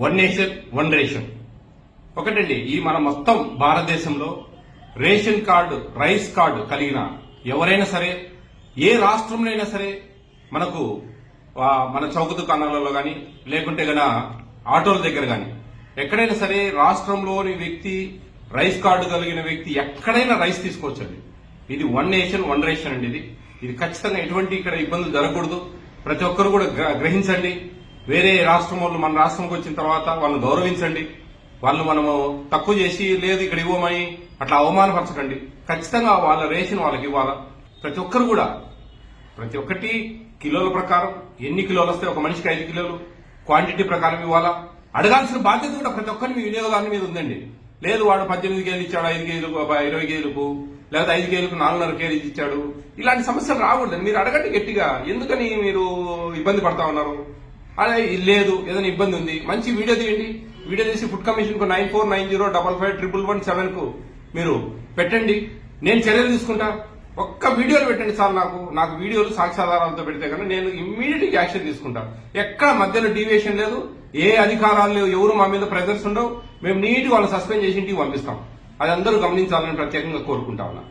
One nation one ration. ఒకటండి, ఈ మన మొత్తం భారతదేశంలో రేషన్ కార్డు, రైస్ కార్డు కలిగిన ఎవరైనా సరే, ఏ రాష్ట్రంలో అయినా సరే, మనకు మన చౌక దుకాణాలలో కానీ లేకుంటే గన ఆటోల దగ్గర కానీ ఎక్కడైనా సరే రాష్ట్రంలోని వ్యక్తి, రైస్ కార్డు కలిగిన వ్యక్తి ఎక్కడైనా రైస్ తీసుకోవచ్చండి. ఇది వన్ నేషన్ వన్ రేషన్ అండి. ఇది ఖచ్చితంగా ఎటువంటి ఇక్కడ ఇబ్బందులు జరగకూడదు. ప్రతి ఒక్కరు కూడా గ్రహించండి. వేరే రాష్ట్రం వాళ్ళు మన రాష్ట్రంకి వచ్చిన తర్వాత వాళ్ళని గౌరవించండి. వాళ్ళు మనము తక్కువ చేసి లేదు ఇక్కడ ఇవ్వమని అట్లా అవమానపరచకండి. ఖచ్చితంగా వాళ్ళ రేషన్ వాళ్ళకి ఇవ్వాలా. ప్రతి ఒక్కరు కూడా ప్రతి ఒక్కటి కిలోల ప్రకారం ఎన్ని కిలోలు వస్తే ఒక మనిషికి 5 కిలోలు క్వాంటిటీ ప్రకారం ఇవ్వాలా. అడగాల్సిన బాధ్యత కూడా ప్రతి ఒక్కరి వినియోగదారుని మీద ఉందండి. లేదు వాడు 18 కేజీలు ఇచ్చాడు 5 కేజీలకు 20 కేజీలకు లేదా 5 కేజీలకు 4.5 కేజీలు ఇచ్చాడు. ఇలాంటి సమస్యలు రాకూడదు. మీరు అడగండి గట్టిగా. ఎందుకని మీరు ఇబ్బంది పడతా ఉన్నారు? అదే లేదు ఏదైనా ఇబ్బంది ఉంది, మంచి వీడియో తీయండి. వీడియో తీసి ఫుడ్ కమిషన్ కు 9490555117 కు మీరు పెట్టండి. నేను చర్యలు తీసుకుంటా. ఒక్క వీడియోలు పెట్టండి సార్. నాకు వీడియోలు సాక్ష్యాధారాలతో పెడితే కనుక నేను ఇమ్మీడియట్ యాక్షన్ తీసుకుంటా. ఎక్కడ మధ్యలో డీవియేషన్ లేదు, ఏ అధికారాలు లేవు, ఎవరు మా మీద ప్రెజర్స్ ఉండవు. మేము నీట్గా వాళ్ళని సస్పెండ్ చేసి ఇంటికి పంపిస్తాం. అది అందరూ గమనించాలని ప్రత్యేకంగా కోరుకుంటా ఉన్నా.